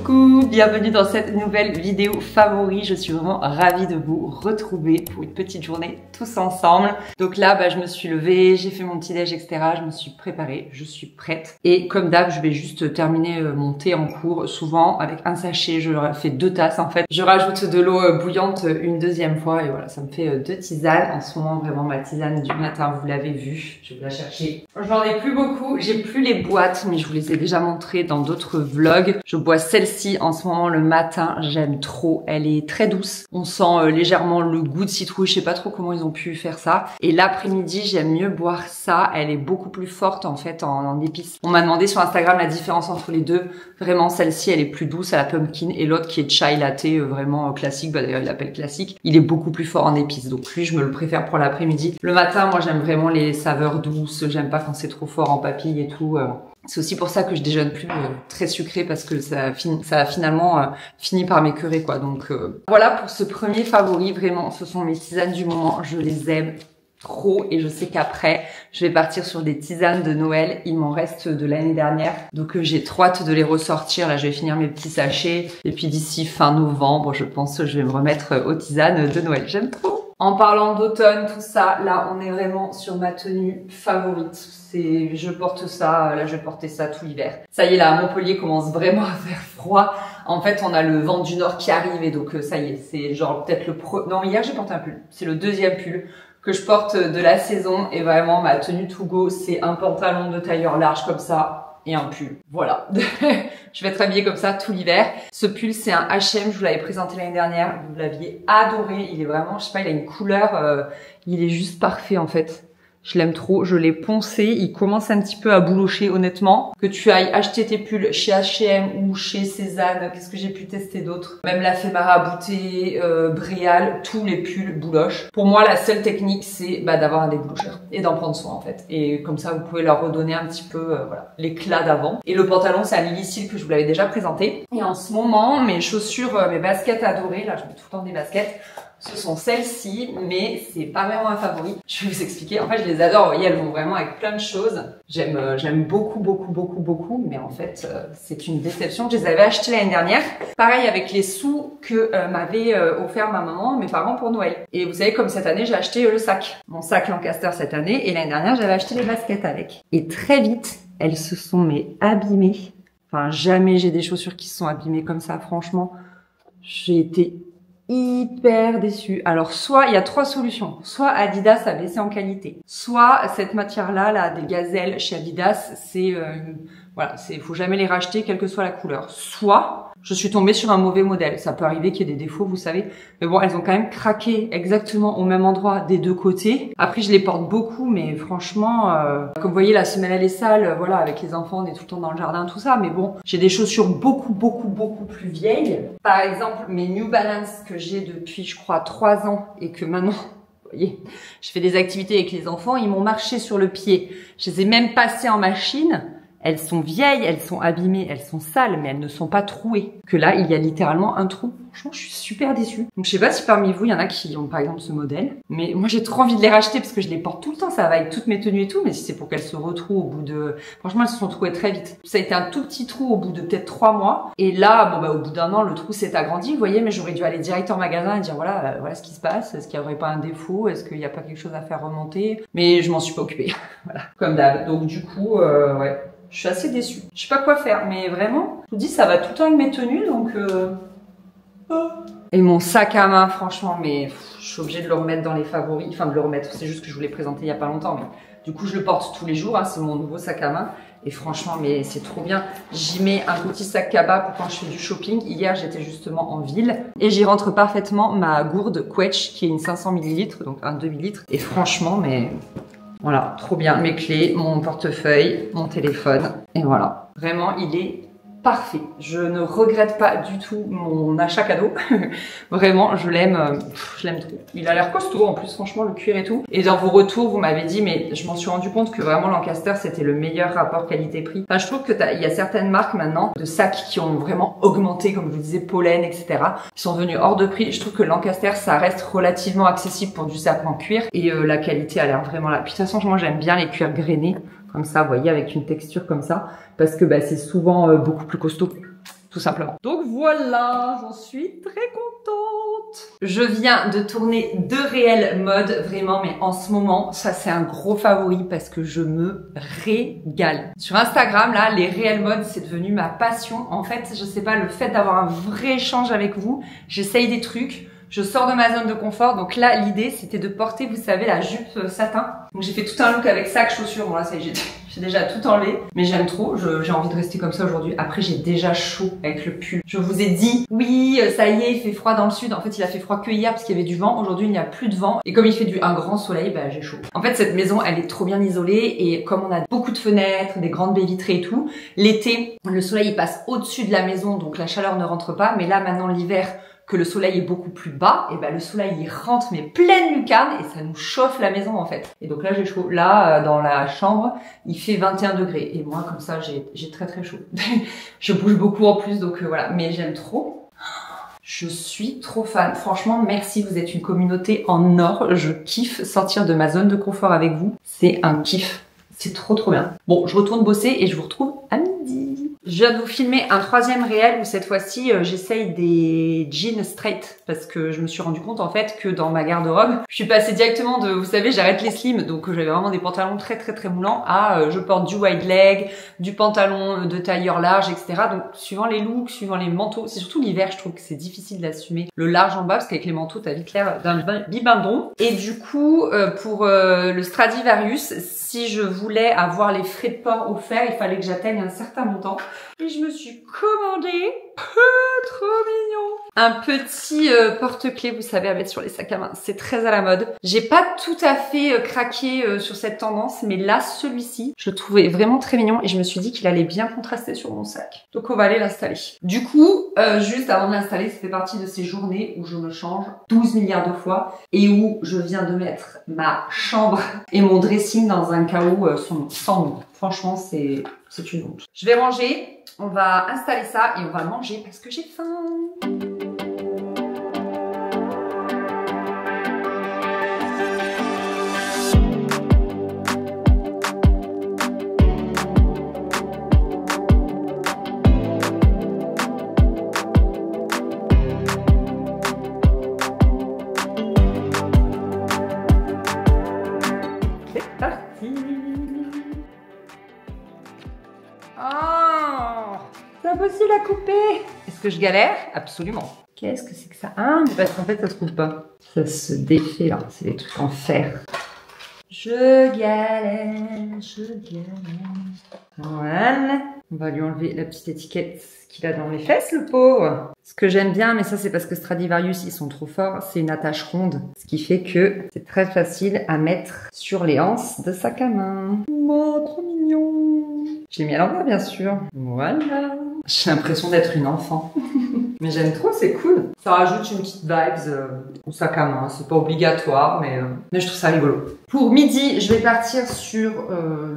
Coucou, bienvenue dans cette nouvelle vidéo favori. Je suis vraiment ravie de vous retrouver pour une petite journée tous ensemble. Donc là, je me suis levée, j'ai fait mon petit déj, etc. Je me suis préparée, je suis prête. Et comme d'hab, je vais juste terminer mon thé en cours, souvent avec un sachet. Je fais 2 tasses en fait. Je rajoute de l'eau bouillante une deuxième fois et voilà, ça me fait 2 tisanes. En ce moment, vraiment ma tisane du matin, vous l'avez vu. Je vais la chercher. J'en ai plus beaucoup, j'ai plus les boîtes, mais je vous les ai déjà montrées dans d'autres vlogs. Je bois celle-ci en ce moment le matin, j'aime trop. Elle est très douce. On sent légèrement le goût de citrouille. Je sais pas trop comment ils ont pu faire ça. Et l'après-midi, j'aime mieux boire ça. Elle est beaucoup plus forte en fait en épices. On m'a demandé sur Instagram la différence entre les deux. Vraiment, celle-ci, elle est plus douce à la pumpkin et l'autre qui est chai latte vraiment classique. D'ailleurs, il l'appelle classique. Il est beaucoup plus fort en épices. Donc lui, je me le préfère pour l'après-midi. Le matin, moi, j'aime vraiment les saveurs douces. J'aime pas quand c'est trop fort en papilles et tout. C'est aussi pour ça que je déjeune plus très sucré parce que ça a finalement fini par m'écœurer quoi. Donc voilà pour ce premier favori, vraiment ce sont mes tisanes du moment, je les aime trop et je sais qu'après je vais partir sur des tisanes de Noël, il m'en reste de l'année dernière donc j'ai trop hâte de les ressortir. Là je vais finir mes petits sachets et puis d'ici fin novembre je pense que je vais me remettre aux tisanes de Noël, j'aime trop. En parlant d'automne, tout ça, là, on est vraiment sur ma tenue favorite. Je porte ça, là, je vais porter ça tout l'hiver. Ça y est, là, Montpellier commence vraiment à faire froid. En fait, on a le vent du nord qui arrive et donc, ça y est, c'est genre peut-être non, hier, j'ai porté un pull. C'est le 2e pull que je porte de la saison et vraiment, ma tenue to go, c'est un pantalon de tailleur large comme ça. Et un pull. Voilà. Je vais être habillée comme ça tout l'hiver. Ce pull, c'est un H&M. Je vous l'avais présenté l'année dernière. Vous l'aviez adoré. Il est vraiment, je sais pas, il a une couleur, il est juste parfait en fait. Je l'aime trop, je l'ai poncé, il commence un petit peu à boulocher honnêtement. Que tu ailles acheter tes pulls chez H&M ou chez Cézanne, qu'est-ce que j'ai pu tester d'autre? Même la Femara Bouté, Bréal, tous les pulls boulochent. Pour moi, la seule technique, c'est d'avoir un déboulocheur et d'en prendre soin en fait. Et comme ça, vous pouvez leur redonner un petit peu voilà, l'éclat d'avant. Et le pantalon, c'est un Lily Silk que je vous l'avais déjà présenté. Et en ce moment, mes chaussures, mes baskets adorées, là je mets tout le temps des baskets. Ce sont celles-ci, mais c'est pas vraiment un favori. Je vais vous expliquer. En fait, je les adore. Vous voyez, elles vont vraiment avec plein de choses. J'aime beaucoup, mais en fait, c'est une déception. Je les avais achetées l'année dernière. Pareil avec les sous que m'avait offert ma maman, mes parents pour Noël. Et vous savez, comme cette année, j'ai acheté le sac. Mon sac Lancaster cette année. Et l'année dernière, j'avais acheté les baskets avec. Et très vite, elles se sont abîmées. Enfin, jamais j'ai des chaussures qui se sont abîmées comme ça, franchement. J'ai été hyper déçue. Alors soit il y a 3 solutions, soit Adidas a baissé en qualité, soit cette matière là des gazelles chez Adidas, c'est voilà, faut jamais les racheter quelle que soit la couleur. Soit je suis tombée sur un mauvais modèle, ça peut arriver qu'il y ait des défauts, vous savez, mais bon, elles ont quand même craqué exactement au même endroit des 2 côtés. Après je les porte beaucoup, mais franchement comme vous voyez la semelle elle est sale, voilà, avec les enfants on est tout le temps dans le jardin tout ça, mais bon, j'ai des chaussures beaucoup plus vieilles. Par exemple mes New Balance que j'ai depuis je crois 3 ans et que maintenant vous voyez, je fais des activités avec les enfants, ils m'ont marché sur le pied. Je les ai même passées en machine. Elles sont vieilles, elles sont abîmées, elles sont sales, mais elles ne sont pas trouées. Que là, il y a littéralement un trou. Franchement, je suis super déçue. Donc, je sais pas si parmi vous, il y en a qui ont par exemple ce modèle. Mais moi, j'ai trop envie de les racheter parce que je les porte tout le temps. Ça va avec toutes mes tenues et tout. Mais si c'est pour qu'elles se retrouent au bout de... Franchement, elles se sont trouvées très vite. Ça a été un tout petit trou au bout de peut-être 3 mois. Et là, bon, au bout d'un an, le trou s'est agrandi. Vous voyez, mais j'aurais dû aller direct en magasin et dire voilà, voilà ce qui se passe. Est-ce qu'il n'y aurait pas un défaut? Est-ce qu'il n'y a pas quelque chose à faire remonter? Mais je m'en suis pas occupée. Voilà. Comme d'hab. Donc, du coup, ouais. Je suis assez déçue. Je sais pas quoi faire, mais vraiment, je vous dis, ça va tout le temps avec mes tenues, donc... Et mon sac à main, franchement, mais je suis obligée de le remettre dans les favoris. Enfin, de le remettre, c'est juste que je vous l'ai présenté il y a pas longtemps, mais du coup, je le porte tous les jours, hein, c'est mon nouveau sac à main. Et franchement, mais c'est trop bien. J'y mets un petit sac cabas pour quand je fais du shopping. Hier, j'étais justement en ville et j'y rentre parfaitement ma gourde Quetch, qui est une 500 ml, donc un demi-litre. Et franchement, mais... Voilà, trop bien. Mes clés, mon portefeuille, mon téléphone. Et voilà. Vraiment, il est parfait. Je ne regrette pas du tout mon achat cadeau. Vraiment, je l'aime trop. Il a l'air costaud en plus, franchement, le cuir et tout. Et dans vos retours, vous m'avez dit, mais je m'en suis rendu compte que vraiment Lancaster, c'était le meilleur rapport qualité-prix. Enfin, je trouve que il y a certaines marques maintenant de sacs qui ont vraiment augmenté, comme je vous disais, Pollen, etc. Qui sont venus hors de prix. Je trouve que Lancaster, ça reste relativement accessible pour du sac en cuir. Et la qualité a l'air vraiment là. Puis de toute façon, moi, j'aime bien les cuirs grainés. Comme ça, vous voyez, avec une texture comme ça. Parce que c'est souvent beaucoup plus costaud. tout simplement. Donc voilà, j'en suis très contente. Je viens de tourner 2 réels mode, vraiment, mais en ce moment, ça c'est un gros favori parce que je me régale. Sur Instagram, là, les réels mode, c'est devenu ma passion. En fait, je sais pas, le fait d'avoir un vrai échange avec vous, j'essaye des trucs. Je sors de ma zone de confort, donc là l'idée c'était de porter, vous savez, la jupe satin. Donc j'ai fait tout un look avec sac, chaussures, bon là ça y est, j'ai déjà tout enlevé, mais j'aime trop, j'ai envie de rester comme ça aujourd'hui. Après j'ai déjà chaud avec le pull. Je vous ai dit, oui ça y est, il fait froid dans le sud, en fait il a fait froid que hier parce qu'il y avait du vent, aujourd'hui il n'y a plus de vent, et comme il fait un grand soleil, bah j'ai chaud. En fait cette maison elle est trop bien isolée, et comme on a beaucoup de fenêtres, des grandes baies vitrées et tout, l'été, le soleil il passe au-dessus de la maison, donc la chaleur ne rentre pas, mais là maintenant l'hiver, que le soleil est beaucoup plus bas, et ben le soleil il rentre mais pleine lucarne et ça nous chauffe la maison en fait. Et donc là j'ai chaud. Là dans la chambre il fait 21 degrés et moi comme ça j'ai très très chaud. Je bouge beaucoup en plus donc voilà, mais j'aime trop. Je suis trop fan. Franchement merci, vous êtes une communauté en or. Je kiffe sortir de ma zone de confort avec vous. C'est un kiff. C'est trop bien. Bon, je retourne bosser et je vous retrouve à midi. Je viens de vous filmer un 3e réel où cette fois-ci j'essaye des jeans straight parce que je me suis rendu compte en fait que dans ma garde-robe, je suis passée directement de, vous savez, j'arrête les slims, donc j'avais vraiment des pantalons très moulants à je porte du wide leg, du pantalon de tailleur large, etc. Donc suivant les looks, suivant les manteaux, c'est surtout l'hiver, je trouve que c'est difficile d'assumer le large en bas parce qu'avec les manteaux t'as vite l'air d'un bibendon. Et du coup pour le Stradivarius, si je voulais avoir les frais de port offerts, il fallait que j'atteigne un certain montant. Et je me suis commandé, trop mignon, un petit porte-clés, vous savez, à mettre sur les sacs à main. C'est très à la mode. J'ai pas tout à fait craqué sur cette tendance, mais là, celui-ci, je le trouvais vraiment très mignon et je me suis dit qu'il allait bien contraster sur mon sac. Donc on va aller l'installer. Du coup, juste avant de l'installer, ça fait partie de ces journées où je me change 12 milliards de fois et où je viens de mettre ma chambre et mon dressing dans un chaos sans nom. Franchement, c'est une honte. Je vais ranger, on va installer ça et on va manger parce que j'ai faim. C'est parti. Oh, c'est impossible à couper. Est-ce que je galère? Absolument. Qu'est-ce que c'est que ça? Ah, mais parce qu'en fait, ça se coupe pas. Ça se défait là. C'est des trucs en fer. Je galère, je galère. Voilà. On va lui enlever la petite étiquette qu'il a dans les fesses, le pauvre. Ce que j'aime bien, mais ça c'est parce que Stradivarius, ils sont trop forts, c'est une attache ronde. Ce qui fait que c'est très facile à mettre sur les anses de sac à main. Oh, trop mignon. Je l'ai mis à l'envers, bien sûr. Voilà. J'ai l'impression d'être une enfant. Mais j'aime trop, c'est cool. Ça rajoute une petite vibes au sac à main. C'est pas obligatoire, mais je trouve ça rigolo. Pour midi, je vais partir sur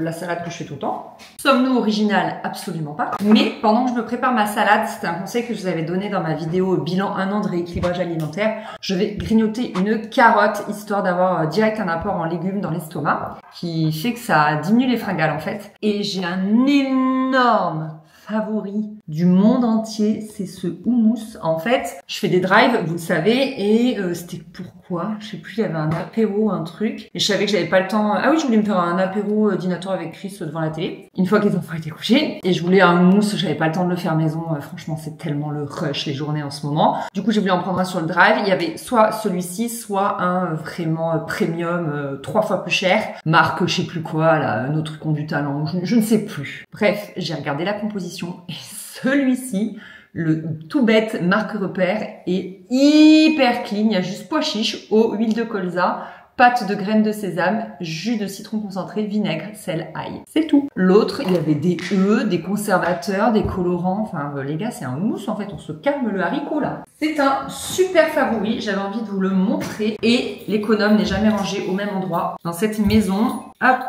la salade que je fais tout le temps. Sommes-nous original? Absolument pas. Mais pendant que je me prépare ma salade, c'était un conseil que je vous avais donné dans ma vidéo bilan 1 an de rééquilibrage alimentaire. Je vais grignoter une carotte, histoire d'avoir direct un apport en légumes dans l'estomac, qui fait que ça diminue les fringales en fait. Et j'ai un énorme favori du monde entier, c'est ce houmous. En fait, je fais des drives, vous le savez, et c'était pourquoi, je sais plus, il y avait un apéro, un truc, et je savais que j'avais pas le temps. Ah oui, je voulais me faire un apéro dînatoire avec Chris devant la télé, une fois que les enfants étaient couchés, et je voulais un houmous, j'avais pas le temps de le faire maison. Franchement, c'est tellement le rush les journées en ce moment. Du coup, j'ai voulu en prendre un sur le drive. Il y avait soit celui-ci, soit un vraiment premium, 3 fois plus cher, marque je sais plus quoi, là, un autre truc ont du talent, je ne sais plus. Bref, j'ai regardé la composition et celui-ci, le tout bête marque repère, est hyper clean. Il y a juste pois chiches, eau, huile de colza, pâte de graines de sésame, jus de citron concentré, vinaigre, sel, ail. C'est tout. L'autre, il y avait des œufs, des conservateurs, des colorants. Enfin, les gars, c'est un houmous en fait. On se calme le haricot là. C'est un super favori. J'avais envie de vous le montrer. Et l'économe n'est jamais rangé au même endroit. Dans cette maison, hop,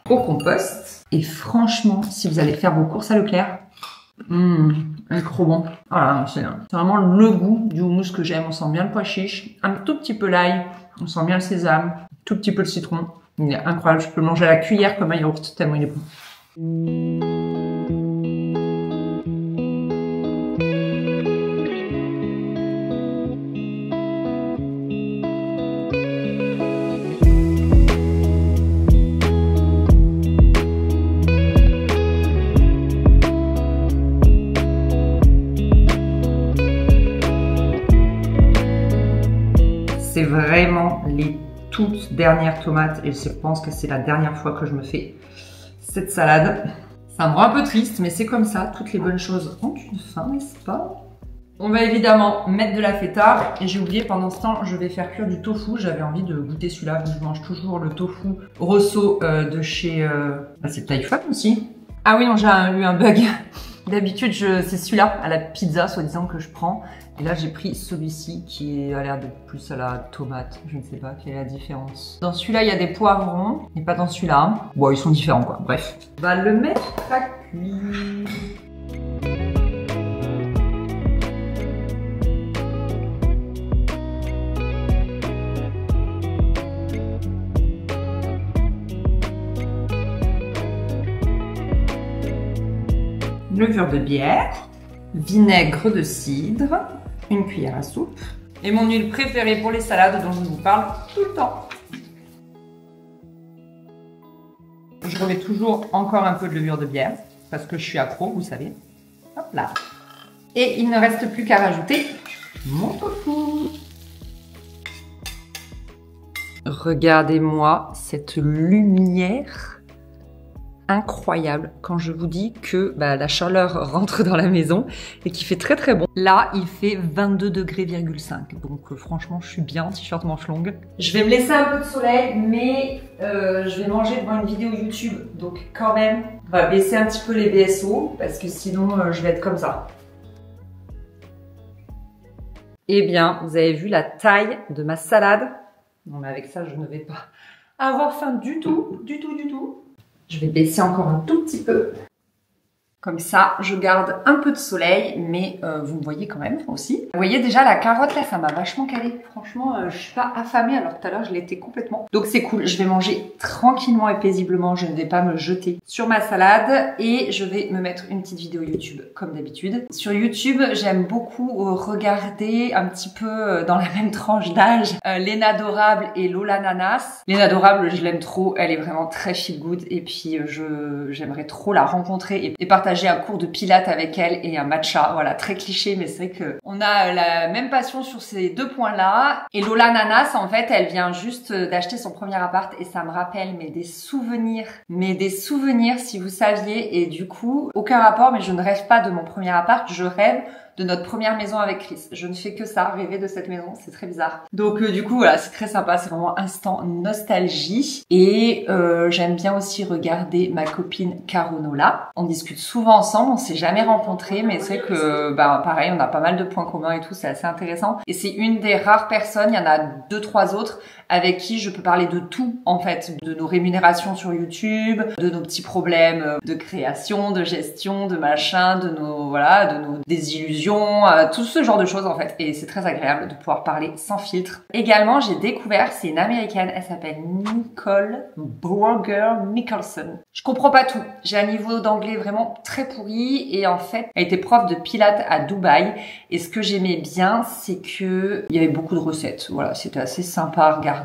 au compost. Et franchement, si vous allez faire vos courses à Leclerc, elle est trop bon. Voilà, c'est vraiment le goût du houmous que j'aime. On sent bien le pois chiche, un tout petit peu l'ail, on sent bien le sésame, un tout petit peu le citron. Il est incroyable, je peux le manger à la cuillère comme un yaourt, tellement il est bon. dernière tomate et je pense que c'est la dernière fois que je me fais cette salade. Ça me rend un peu triste, mais c'est comme ça. Toutes les bonnes choses ont une fin, n'est-ce pas? On va évidemment mettre de la feta. Et j'ai oublié, pendant ce temps, je vais faire cuire du tofu. J'avais envie de goûter celui-là. Je mange toujours le tofu Rosso de chez... c'est Taifun aussi. Ah oui, non, j'ai eu un bug. D'habitude, c'est celui-là, à la pizza, soi-disant, que je prends. Et là, j'ai pris celui-ci qui a l'air d'être plus à la tomate. Je ne sais pas quelle est la différence. Dans celui-là, il y a des poivrons, mais pas dans celui-là. Bon, ils sont différents, quoi. Bref. On va le mettre à cuire. Levure de bière, vinaigre de cidre, une cuillère à soupe et mon huile préférée pour les salades dont je vous parle tout le temps. Je remets toujours encore un peu de levure de bière parce que je suis accro, vous savez. Hop là. Et il ne reste plus qu'à rajouter mon tofu. Regardez-moi cette lumière incroyable quand je vous dis que la chaleur rentre dans la maison et qu'il fait très très bon. Là, il fait 22 degrés,5 donc franchement, je suis bien en t-shirt manche longue. Je vais me laisser un peu de soleil, mais je vais manger devant une vidéo YouTube, donc quand même, on va baisser un petit peu les BSO parce que sinon, je vais être comme ça. Eh bien, vous avez vu la taille de ma salade? Non, mais avec ça, je ne vais pas avoir faim du tout, du tout, du tout. Je vais baisser encore un tout petit peu. Comme ça, je garde un peu de soleil, mais vous me voyez quand même aussi. Vous voyez déjà la carotte là, ça m'a vachement calé. Franchement, je suis pas affamée alors que tout à l'heure je l'étais complètement. Donc c'est cool, je vais manger tranquillement et paisiblement, je ne vais pas me jeter sur ma salade et je vais me mettre une petite vidéo YouTube comme d'habitude. Sur YouTube, j'aime beaucoup regarder un petit peu dans la même tranche d'âge Léna Adorable et Lola Nanas. Léna Adorable, je l'aime trop, elle est vraiment très feel good et puis j'aimerais trop la rencontrer et partager un cours de pilates avec elle et un matcha. Voilà, très cliché, mais c'est vrai que on a la même passion sur ces deux points-là. Et Lola Nanas, en fait, elle vient juste d'acheter son premier appart et ça me rappelle des souvenirs si vous saviez. Et du coup, aucun rapport, mais je ne rêve pas de mon premier appart, je rêve de notre première maison avec Chris. Je ne fais que ça, rêver de cette maison, c'est très bizarre. Donc du coup voilà, c'est très sympa, c'est vraiment instant nostalgie. Et j'aime bien aussi regarder ma copine Caronola. On discute souvent ensemble, on s'est jamais rencontrés, mais c'est vrai que pareil, on a pas mal de points communs et tout, c'est assez intéressant. Et c'est une des rares personnes, il y en a 2-3 autres, avec qui je peux parler de tout en fait, de nos rémunérations sur YouTube, de nos petits problèmes de création, de gestion, de machin, de nos désillusions, tout ce genre de choses en fait. Et c'est très agréable de pouvoir parler sans filtre. Également, j'ai découvert, c'est une américaine, elle s'appelle Nicole Burger Nicholson. Je comprends pas tout. J'ai un niveau d'anglais vraiment très pourri et en fait, elle était prof de pilates à Dubaï. Et ce que j'aimais bien, c'est que il y avait beaucoup de recettes. Voilà, c'était assez sympa à regarder.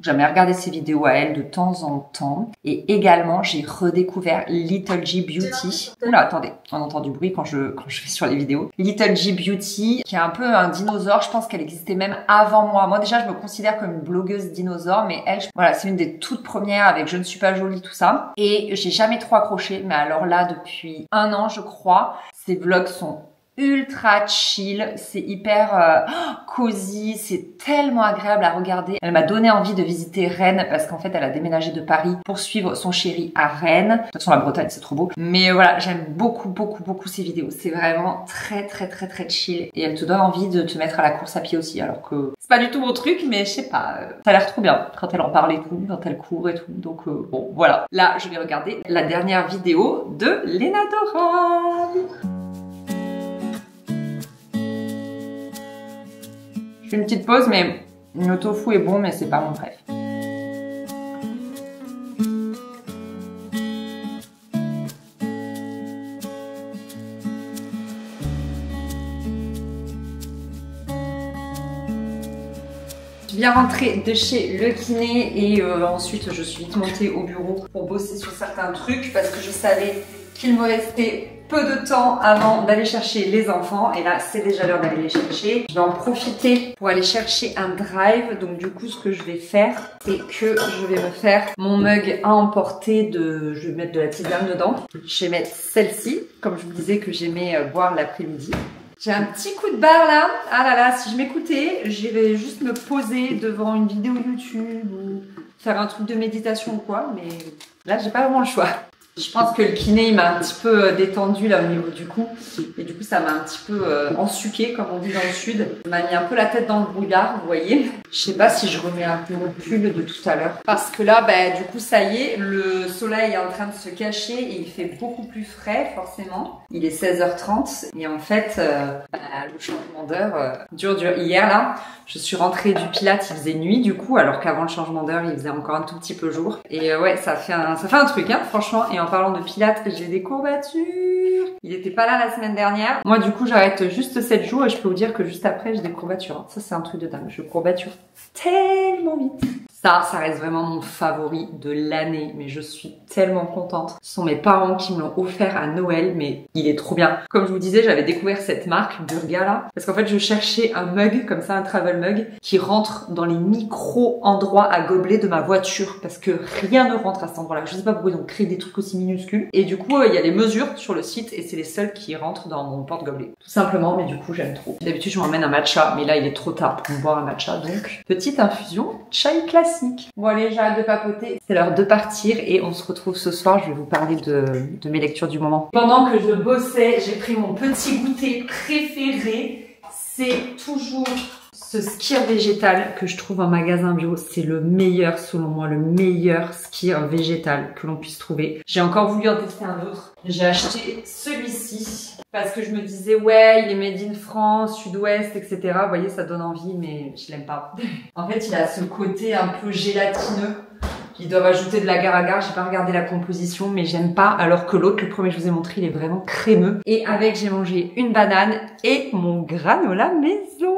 J'aimais regarder ses vidéos à elle de temps en temps. Et également, j'ai redécouvert Little G Beauty. Oula, attendez, on entend du bruit quand je vais sur les vidéos. Little G Beauty, qui est un peu un dinosaure. Je pense qu'elle existait même avant moi. Moi, déjà, je me considère comme une blogueuse dinosaure, mais elle, voilà, c'est une des toutes premières avec Je ne suis pas jolie, tout ça. Et j'ai jamais trop accroché, mais alors là, depuis 1 an, je crois, ses vlogs sont ultra chill, c'est hyper cosy, c'est tellement agréable à regarder. Elle m'a donné envie de visiter Rennes parce qu'en fait elle a déménagé de Paris pour suivre son chéri à Rennes. De toute façon la Bretagne c'est trop beau. Mais voilà, j'aime beaucoup ses vidéos. C'est vraiment très chill et elle te donne envie de te mettre à la course à pied aussi alors que c'est pas du tout mon truc mais je sais pas, ça a l'air trop bien quand elle en parle et tout, quand elle court et tout. Donc bon voilà, là je vais regarder la dernière vidéo de Léna Adorable. Je fais une petite pause, mais le tofu est bon, mais c'est pas mon préf. bien rentrée de chez le kiné et ensuite je suis vite montée au bureau pour bosser sur certains trucs parce que je savais qu'il me restait peu de temps avant d'aller chercher les enfants et là c'est déjà l'heure d'aller les chercher. Je vais en profiter pour aller chercher un drive, donc du coup ce que je vais faire c'est que je vais me faire mon mug à emporter je vais mettre de la tisane dedans. Je vais mettre celle-ci, comme je vous disais que j'aimais boire l'après-midi. J'ai un petit coup de barre là. Ah là là, si je m'écoutais, j'irais juste me poser devant une vidéo YouTube ou faire un truc de méditation ou quoi, mais là j'ai pas vraiment le choix. Je pense que le kiné il m'a un petit peu détendu là au niveau du cou et du coup ça m'a un petit peu ensuqué comme on dit dans le sud. Ça m'a mis un peu la tête dans le brouillard, vous voyez. Je sais pas si je remets un peu mon pull de tout à l'heure parce que là du coup ça y est, le soleil est en train de se cacher et il fait beaucoup plus frais forcément. Il est 16h30 et en fait le changement d'heure dur. Hier là, je suis rentrée du Pilates, il faisait nuit du coup alors qu'avant le changement d'heure il faisait encore un tout petit peu jour et ouais ça fait un truc hein franchement. Et en parlant de Pilates, j'ai des courbatures. Il était pas là la semaine dernière. Moi, du coup, j'arrête juste 7 jours et je peux vous dire que juste après, j'ai des courbatures. Ça, c'est un truc de dingue. Je courbature tellement vite. Ça reste vraiment mon favori de l'année. Mais je suis tellement contente. Ce sont mes parents qui me l'ont offert à Noël, mais il est trop bien. Comme je vous disais, j'avais découvert cette marque, Burga là. Parce qu'en fait, je cherchais un mug, comme ça, un travel mug, qui rentre dans les micro-endroits à gobelet de ma voiture. Parce que rien ne rentre à cet endroit-là. Je sais pas pourquoi ils ont créé des trucs aussi minuscules. Et du coup, il y a des mesures sur le site et c'est les seuls qui rentrent dans mon porte-gobelet. Tout simplement, mais du coup, j'aime trop. D'habitude, je m'emmène un matcha, mais là, il est trop tard pour boire un matcha. Donc, petite infusion chai classique. Bon allez, j'arrête de papoter. C'est l'heure de partir et on se retrouve ce soir. Je vais vous parler de mes lectures du moment. Pendant que je bossais, j'ai pris mon petit goûter préféré. C'est toujours ce skyr végétal que je trouve en magasin bio. C'est le meilleur, selon moi, le meilleur skyr végétal que l'on puisse trouver. J'ai encore voulu en tester un autre. J'ai acheté celui-ci parce que je me disais, ouais, il est made in France, sud-ouest, etc. Vous voyez, ça donne envie, mais je l'aime pas. En fait, il a ce côté un peu gélatineux. Ils doivent ajouter de l'agar-agar, j'ai pas regardé la composition, mais j'aime pas, alors que l'autre, le premier que je vous ai montré, il est vraiment crémeux. Et avec, j'ai mangé une banane et mon granola maison.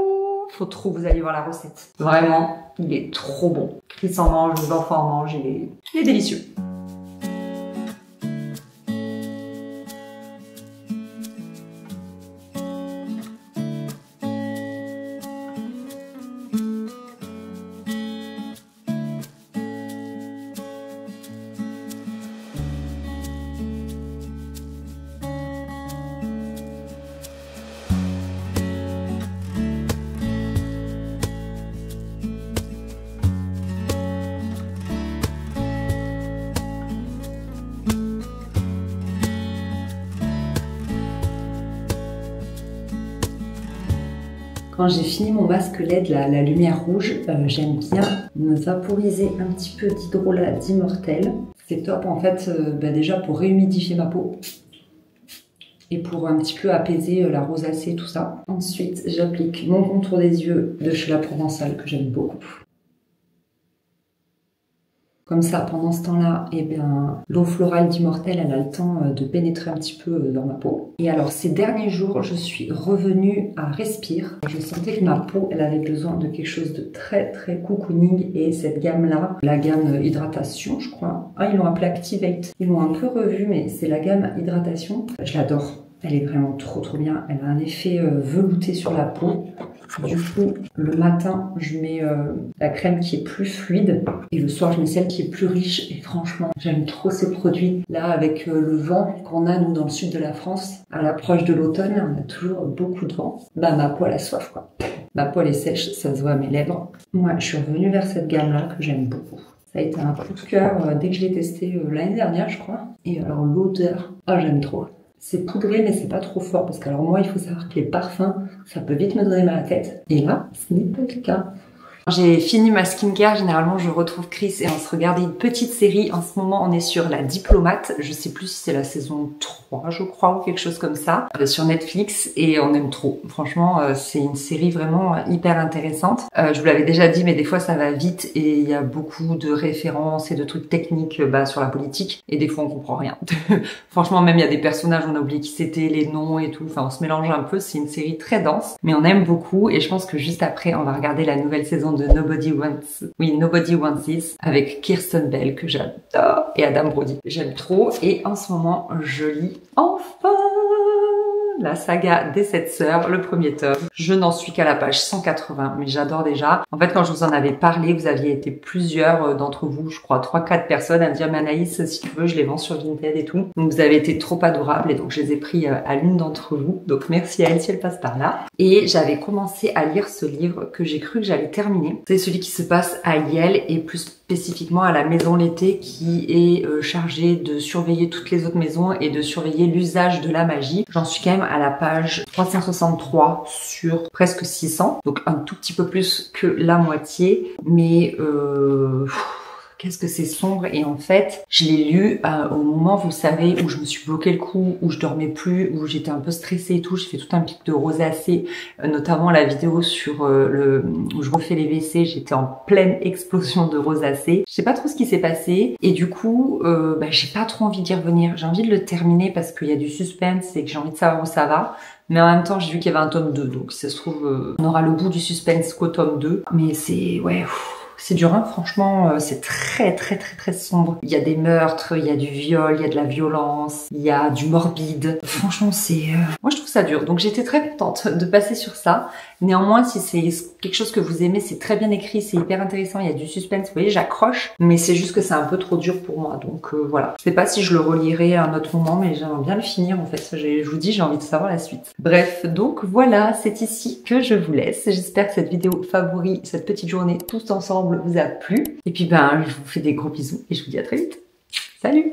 Faut trop que vous alliez voir la recette. Vraiment, il est trop bon. Chris en mange, les enfants en mangent, il est délicieux. Quand j'ai fini mon masque LED, la lumière rouge, j'aime bien me vaporiser un petit peu d'hydrolat d'Immortelle. C'est top en fait, déjà pour réhumidifier ma peau et pour un petit peu apaiser la rosacée, tout ça. Ensuite, j'applique mon contour des yeux de chez La Provençale que j'aime beaucoup. Comme ça, pendant ce temps-là, l'eau florale d'Immortelle, elle a le temps de pénétrer un petit peu dans ma peau. Et alors, ces derniers jours, je suis revenue à Respire. Je sentais que ma peau, elle avait besoin de quelque chose de très, très cocooning. Et cette gamme-là, la gamme Hydratation, je crois. Ah, ils l'ont appelée Activate. Ils l'ont un peu revue, mais c'est la gamme Hydratation. Je l'adore. Elle est vraiment trop, trop bien. Elle a un effet velouté sur la peau. Du coup, le matin, je mets la crème qui est plus fluide et le soir, je mets celle qui est plus riche. Et franchement, j'aime trop ces produits. Là, avec le vent qu'on a, nous, dans le sud de la France, à l'approche de l'automne, on a toujours beaucoup de vent. Ma peau, elle a soif, quoi. Ma peau, elle est sèche, ça se voit à mes lèvres. Moi, je suis revenue vers cette gamme-là que j'aime beaucoup. Ça a été un coup de cœur dès que je l'ai testé l'année dernière, je crois. Et alors, l'odeur, j'aime trop. C'est poudré, mais c'est pas trop fort. Parce que alors moi, il faut savoir que les parfums, ça peut vite me donner mal à la tête. Et là, ce n'est pas le cas. J'ai fini ma skincare, généralement je retrouve Chris et on se regarde une petite série. En ce moment on est sur La Diplomate, je sais plus si c'est la saison 3 je crois ou quelque chose comme ça, sur Netflix et on aime trop. Franchement c'est une série vraiment hyper intéressante. Je vous l'avais déjà dit mais des fois ça va vite et il y a beaucoup de références et de trucs techniques sur la politique et des fois on comprend rien. Franchement même il y a des personnages, on a oublié qui c'était, les noms et tout, enfin on se mélange un peu, c'est une série très dense mais on aime beaucoup et je pense que juste après on va regarder la nouvelle saison version de Nobody Wants This avec Kirsten Bell que j'adore et Adam Brody. J'aime trop et en ce moment je lis enfin la saga des 7 sœurs, le premier tome. Je n'en suis qu'à la page 180, mais j'adore déjà. En fait, quand je vous en avais parlé, vous aviez été plusieurs d'entre vous, je crois 3-4 personnes à me dire, mais Anaïs, si tu veux, je les vends sur Vinted et tout. Donc vous avez été trop adorables et donc je les ai pris à l'une d'entre vous. Donc merci à elle si elle passe par là. Et j'avais commencé à lire ce livre que j'ai cru que j'allais terminer. C'est celui qui se passe à Yale et plus spécifiquement à la maison L'été qui est chargée de surveiller toutes les autres maisons et de surveiller l'usage de la magie. J'en suis quand même à la page 363 sur presque 600, donc un tout petit peu plus que la moitié, mais qu'est-ce que c'est sombre. Et en fait, je l'ai lu au moment, vous savez, où je me suis bloqué le cou, où je dormais plus, où j'étais un peu stressée et tout. J'ai fait tout un pic de rosacée, notamment la vidéo sur où je refais les WC. J'étais en pleine explosion de rosacée. Je sais pas trop ce qui s'est passé. Et du coup, j'ai pas trop envie d'y revenir. J'ai envie de le terminer parce qu'il y a du suspense et que j'ai envie de savoir où ça va. Mais en même temps, j'ai vu qu'il y avait un tome 2. Donc si ça se trouve, on aura le bout du suspense qu'au tome 2. Mais c'est... ouais... c'est dur, hein, franchement, c'est très sombre. Il y a des meurtres, il y a du viol, il y a de la violence, il y a du morbide. Franchement, c'est... moi, je trouve ça dur. Donc, j'étais très contente de passer sur ça. Néanmoins, si c'est quelque chose que vous aimez, c'est très bien écrit, c'est hyper intéressant, il y a du suspense. Vous voyez, j'accroche, mais c'est juste que c'est un peu trop dur pour moi. Donc, voilà. Je sais pas si je le relirai à un autre moment, mais j'aimerais bien le finir, en fait. Je vous dis, j'ai envie de savoir la suite. Bref, donc voilà, c'est ici que je vous laisse. J'espère que cette vidéo favori, cette petite journée tous ensemble vous a plu. Et puis je vous fais des gros bisous et je vous dis à très vite. Salut!